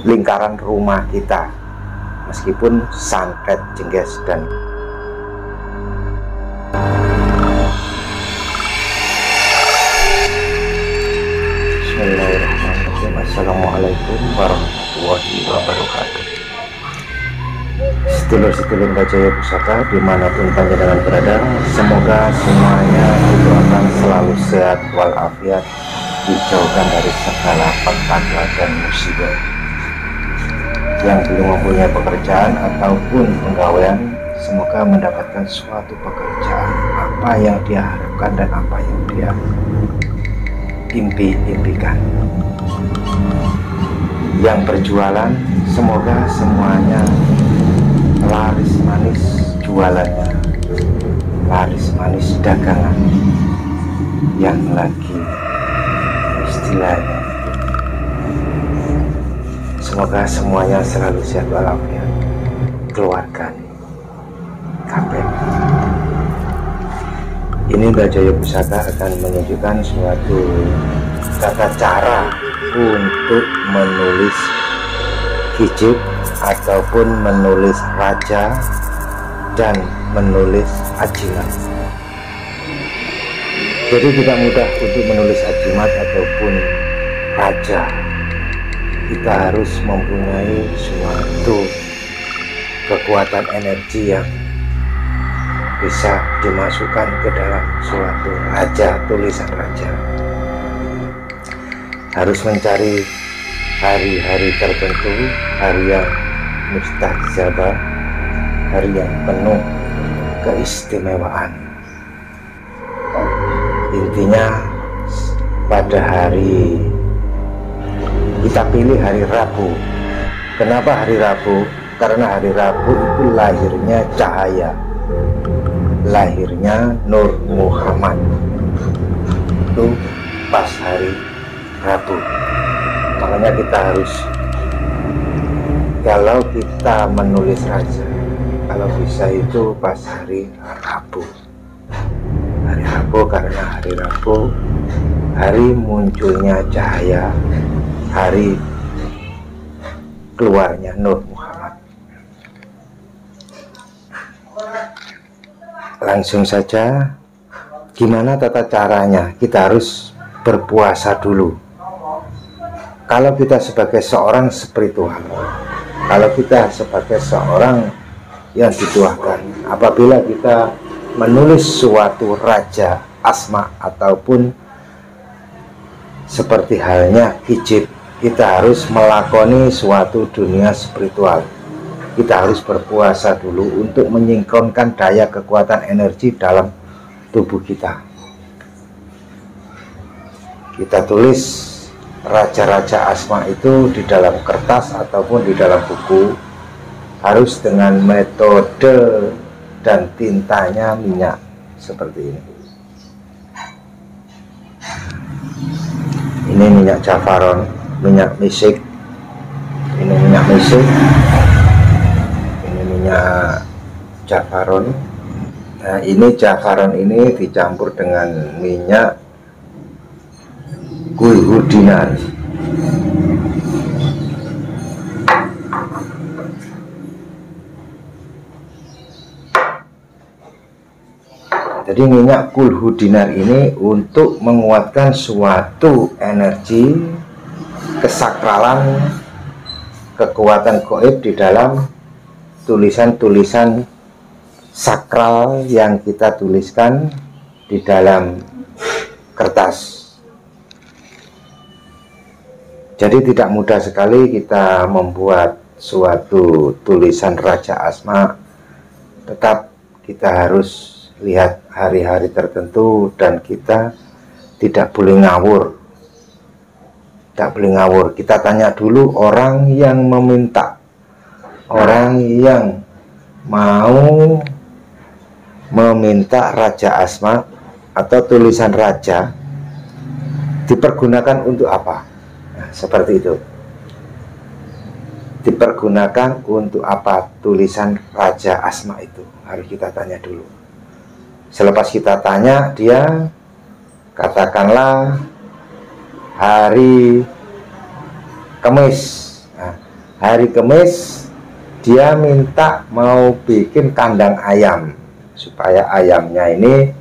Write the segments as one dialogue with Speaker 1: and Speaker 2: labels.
Speaker 1: lingkaran rumah kita, meskipun santet, jengges, dan Bismillahirrahmanirrahim. Assalamualaikum warahmatullahi wabarakatuh. Sedulur-sedulur Gajaya Pusaka dimanapun panjenengan berada, semoga semuanya itu akan selalu sehat walafiat, dijauhkan dari segala petaka dan musibah. Yang belum mempunyai pekerjaan ataupun penggawean, semoga mendapatkan suatu pekerjaan apa yang dia harapkan dan apa yang dia impikan. Yang berjualan, semoga semuanya laris manis jualannya, laris manis dagangan yang lagi istilahnya. Semoga semuanya selalu sehat walafiat, keluarga kabeh. Ini Gajaya Pusaka akan menunjukkan suatu tata cara untuk menulis hijab ataupun menulis raja dan menulis ajimat. Jadi tidak mudah untuk menulis ajimat ataupun raja. Kita harus mempunyai suatu kekuatan energi yang bisa dimasukkan ke dalam suatu raja, tulisan raja. Harus mencari hari-hari tertentu, hari yang mustajabah, hari yang penuh keistimewaan. Intinya pada hari, kita pilih hari Rabu. Kenapa hari Rabu? Karena hari Rabu itu lahirnya cahaya, lahirnya Nur Muhammad. Itu pas hari Rabu. Makanya kita harus, kalau kita menulis raja, kalau bisa itu pas hari Rabu. Hari Rabu karena hari Rabu hari munculnya cahaya, hari keluarnya Nur Muhammad. Langsung saja, gimana tata caranya? Kita harus berpuasa dulu. Kalau kita sebagai seorang spiritual, kalau kita sebagai seorang yang dituakan, apabila kita menulis suatu raja asma ataupun seperti halnya hijab, kita harus melakoni suatu dunia spiritual. Kita harus berpuasa dulu untuk menyingkronkan daya kekuatan energi dalam tubuh kita. Kita tulis raja-raja asma itu di dalam kertas ataupun di dalam buku, harus dengan metode dan tintanya minyak seperti ini. Ini minyak jafaron, minyak misik, ini minyak misik, ini minyak jafaron. Nah, ini jafaron ini dicampur dengan minyak gulhu dinar. Jadi minyak gulhu dinar ini untuk menguatkan suatu energi kesakralan, kekuatan gaib di dalam tulisan-tulisan sakral yang kita tuliskan di dalam kertas. Jadi tidak mudah sekali kita membuat suatu tulisan raja asma. Tetap kita harus lihat hari-hari tertentu dan kita tidak boleh ngawur. Tidak boleh ngawur. Kita tanya dulu orang yang meminta, orang yang mau meminta raja asma atau tulisan raja dipergunakan untuk apa. Seperti itu. Dipergunakan untuk apa tulisan raja asma itu? Harus kita tanya dulu. Selepas kita tanya, dia katakanlah hari Kamis. Nah, hari Kamis dia minta mau bikin kandang ayam supaya ayamnya ini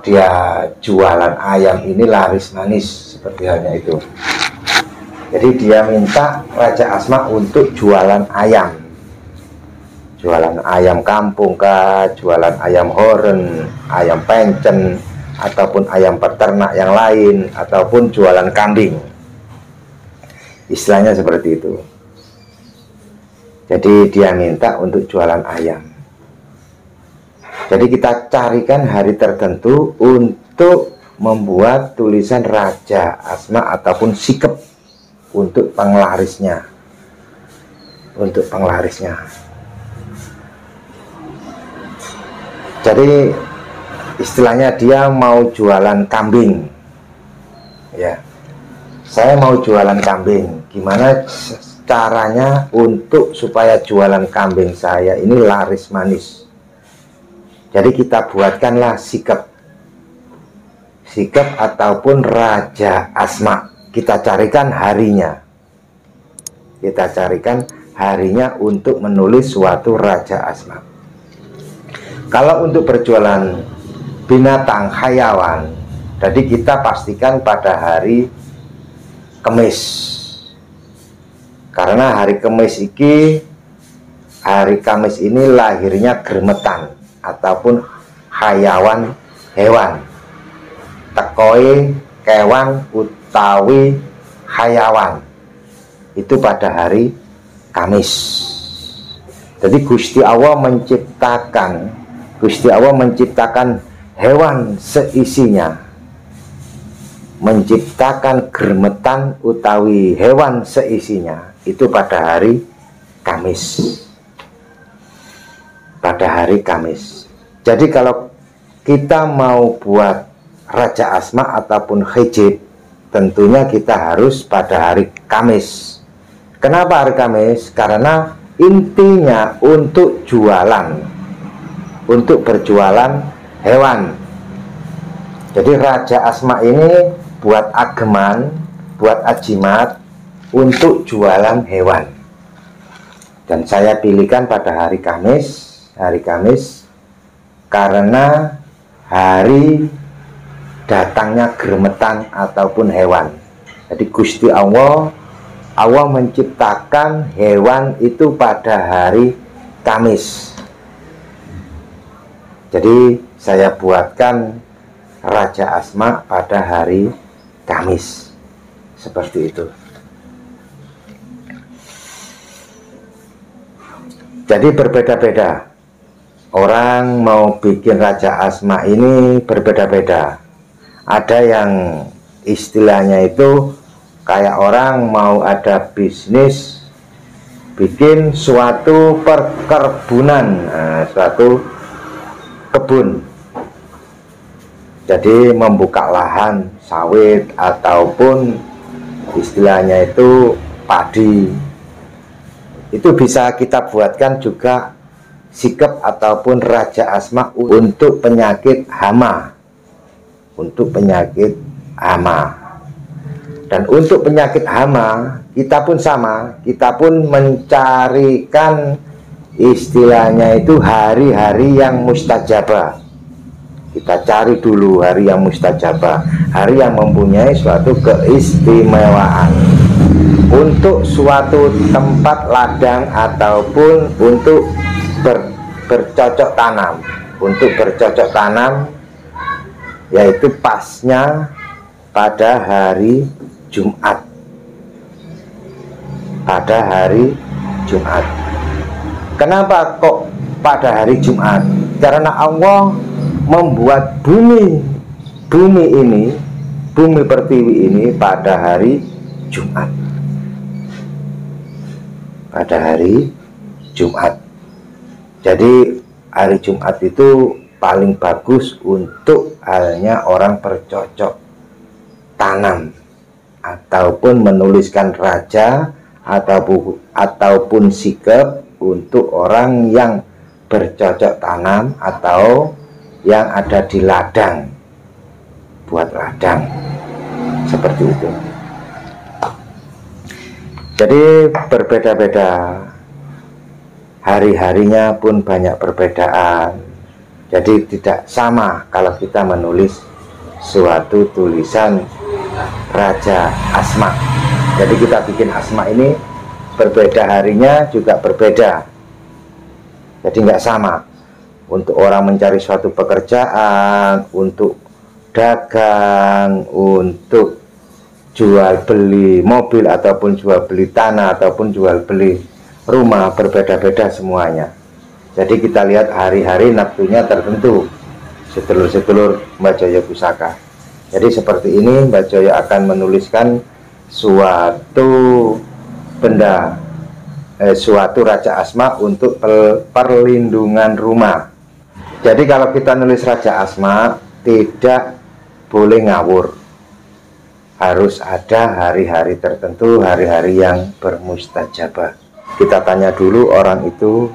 Speaker 1: dia jualan ayam ini laris manis seperti halnya itu. Jadi dia minta Raja Asma untuk jualan ayam kampung kah, jualan ayam horen, ayam pencen, ataupun ayam peternak yang lain, ataupun jualan kambing. Istilahnya seperti itu. Jadi dia minta untuk jualan ayam. Jadi kita carikan hari tertentu untuk membuat tulisan Raja Asma ataupun sikep untuk penglarisnya. Jadi istilahnya dia mau jualan kambing. Ya. Saya mau jualan kambing. Gimana caranya untuk supaya jualan kambing saya ini laris manis? Jadi kita buatkanlah sikep ataupun Raja Asma. Kita carikan harinya. Untuk menulis suatu Raja Asma. Kalau untuk berjualan binatang hayawan, jadi kita pastikan pada hari Kamis. Karena hari Kamis ini lahirnya gremetan ataupun hayawan hewan, tekoi kewan utawi hayawan, itu pada hari Kamis. Jadi Gusti Allah menciptakan hewan seisinya, menciptakan gremetan utawi hewan seisinya itu pada hari Kamis. Jadi kalau kita mau buat Raja Asma ataupun hijab, tentunya kita harus pada hari Kamis. Kenapa hari Kamis? Karena intinya untuk berjualan hewan. Jadi Raja Asma ini buat ageman, buat ajimat untuk jualan hewan. Dan saya pilihkan pada hari Kamis karena hari datangnya gremetan ataupun hewan. Jadi Gusti Allah menciptakan hewan itu pada hari Kamis. Jadi saya buatkan Raja Asma pada hari Kamis. Seperti itu. Jadi berbeda-beda. Orang mau bikin Raja Asma ini berbeda-beda. Ada yang istilahnya itu kayak orang mau ada bisnis bikin suatu perkebunan, suatu kebun. Jadi membuka lahan sawit ataupun istilahnya itu padi. Itu bisa kita buatkan juga sikep ataupun Raja Asma untuk penyakit hama. Dan untuk penyakit hama kita pun sama, kita pun mencarikan istilahnya itu hari-hari yang mustajabah. Kita cari dulu hari yang mustajabah, hari yang mempunyai suatu keistimewaan untuk suatu tempat ladang ataupun untuk bercocok tanam. Untuk bercocok tanam yaitu pasnya pada hari Jumat. Kenapa kok pada hari Jumat? Karena Allah membuat bumi pertiwi ini pada hari Jumat. Jadi hari Jumat itu paling bagus untuk halnya orang bercocok tanam ataupun menuliskan raja ataupun sikep untuk orang yang bercocok tanam atau yang ada di ladang, buat ladang seperti itu. Jadi berbeda-beda, hari-harinya pun banyak perbedaan. Jadi tidak sama kalau kita menulis suatu tulisan Raja Asma. Jadi kita bikin Asma ini berbeda harinya juga berbeda. Jadi nggak sama. Untuk orang mencari suatu pekerjaan, untuk dagang, untuk jual beli mobil ataupun jual beli tanah ataupun jual beli rumah, berbeda-beda semuanya. Jadi kita lihat hari-hari waktunya tertentu, sedulur-sedulur Mbah Jaya Pusaka. Jadi seperti ini Mbah Jaya akan menuliskan suatu benda, suatu Raja Asma untuk perlindungan rumah. Jadi kalau kita nulis Raja Asma tidak boleh ngawur. Harus ada hari-hari tertentu, hari-hari yang bermustajabah. Kita tanya dulu orang itu,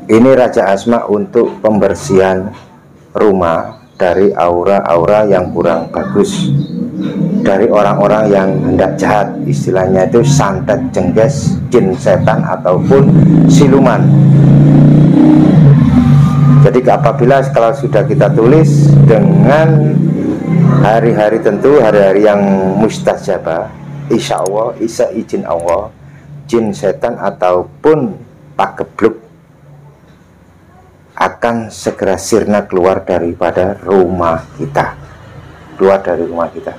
Speaker 1: ini Raja Asma untuk pembersihan rumah dari aura-aura yang kurang bagus, dari orang-orang yang hendak jahat, istilahnya itu santet, jengges, jin, setan ataupun siluman. Jadi apabila kalau sudah kita tulis dengan hari-hari tentu, hari-hari yang mustajabah, insya Allah, isa izin Allah, jin, setan ataupun pagebluk akan segera sirna keluar daripada rumah kita, keluar dari rumah kita.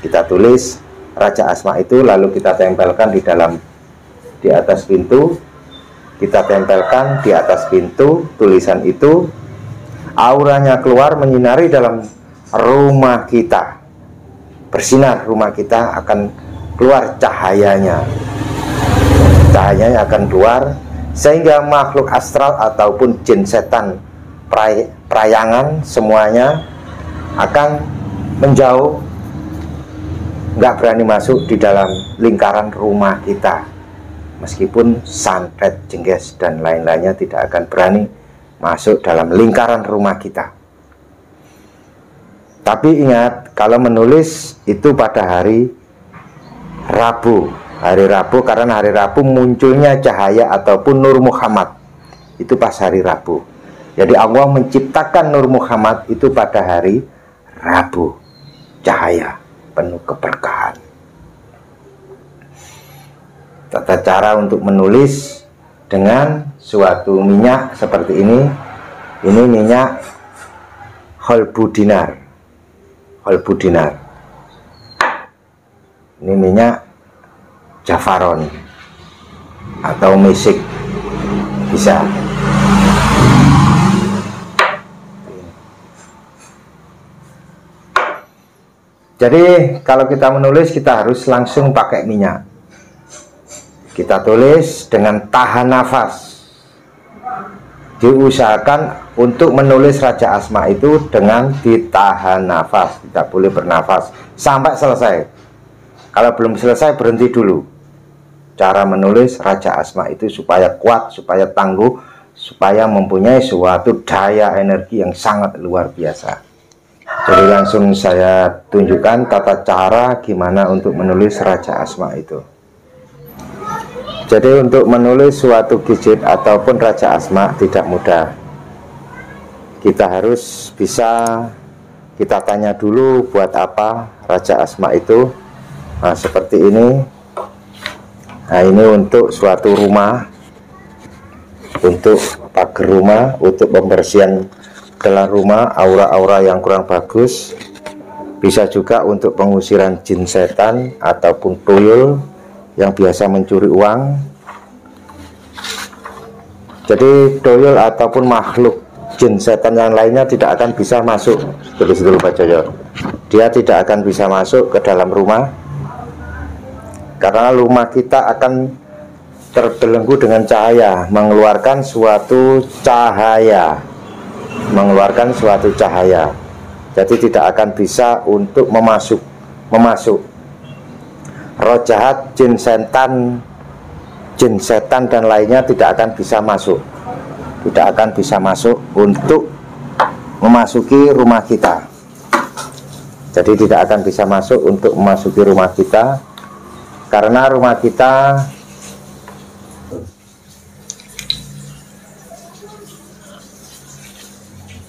Speaker 1: Kita tulis Raja Asma itu, lalu kita tempelkan di atas pintu. Kita tempelkan di atas pintu tulisan itu, auranya keluar menyinari dalam rumah kita, bersinar rumah kita, akan keluar cahayanya akan keluar, sehingga makhluk astral ataupun jin, setan, perayangan semuanya akan menjauh, nggak berani masuk di dalam lingkaran rumah kita. Meskipun santet, jengges dan lain-lainnya tidak akan berani masuk dalam lingkaran rumah kita. Tapi ingat, kalau menulis itu pada hari Rabu. Hari Rabu, karena hari Rabu munculnya cahaya ataupun Nur Muhammad. Itu pas hari Rabu. Jadi Allah menciptakan Nur Muhammad itu pada hari Rabu. Cahaya, penuh keberkahan. Tata cara untuk menulis dengan suatu minyak seperti ini. Ini minyak holbudinar. Ini minyak jafaron atau mesik, bisa. Jadi kalau kita menulis kita harus langsung pakai minyak. Kita tulis dengan tahan nafas. Diusahakan untuk menulis Raja Asma itu dengan ditahan nafas, tidak boleh bernafas sampai selesai. Kalau belum selesai berhenti dulu. Cara menulis Raja Asma itu supaya kuat, supaya tangguh, supaya mempunyai suatu daya energi yang sangat luar biasa. Jadi langsung saya tunjukkan tata cara gimana untuk menulis Raja Asma itu. Jadi untuk menulis suatu gijit ataupun Raja Asma tidak mudah. Kita harus bisa, kita tanya dulu buat apa Raja Asma itu. Nah seperti ini. Nah ini untuk suatu rumah, untuk pagar rumah, untuk pembersihan dalam rumah, aura-aura yang kurang bagus. Bisa juga untuk pengusiran jin, setan ataupun tuyul yang biasa mencuri uang. Jadi tuyul ataupun makhluk jin, setan yang lainnya tidak akan bisa masuk. Sedulur Mbah Jaya, dia tidak akan bisa masuk ke dalam rumah, karena rumah kita akan terbelenggu dengan cahaya, mengeluarkan suatu cahaya, jadi tidak akan bisa untuk memasuk. Roh jahat, jin setan dan lainnya tidak akan bisa masuk, untuk memasuki rumah kita. Jadi tidak akan bisa masuk untuk memasuki rumah kita, karena rumah kita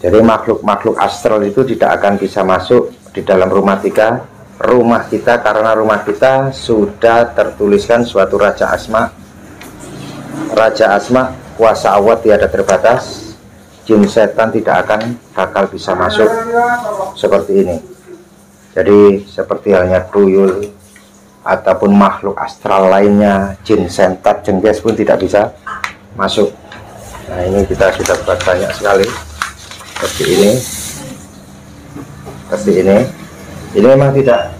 Speaker 1: jadi makhluk-makhluk astral itu tidak akan bisa masuk di dalam rumah kita, karena rumah kita sudah tertuliskan suatu Raja Asma. Raja Asma, kuasa Allah tiada terbatas, jin setan tidak akan bakal bisa masuk seperti ini. Jadi seperti halnya tuyul ataupun makhluk astral lainnya, jin, sentat, jengges pun tidak bisa masuk. Nah, ini kita sudah buat banyak sekali seperti ini. Ini memang tidak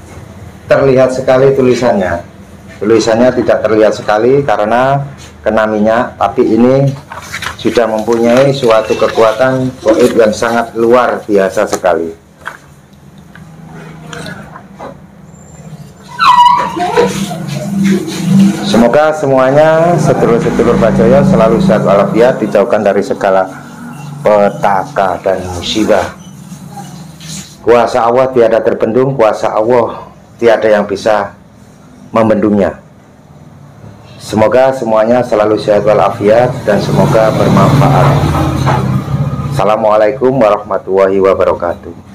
Speaker 1: terlihat sekali tulisannya tidak terlihat sekali karena kena minyak, tapi ini sudah mempunyai suatu kekuatan gaib yang sangat luar biasa sekali. Semoga semuanya sedulur-sedulur Pak Joyo selalu sehat walafiat, dijauhkan dari segala petaka dan musibah. Kuasa Allah tiada terbendung, kuasa Allah tiada yang bisa membendungnya. Semoga semuanya selalu sehat walafiat dan semoga bermanfaat. Assalamualaikum warahmatullahi wabarakatuh.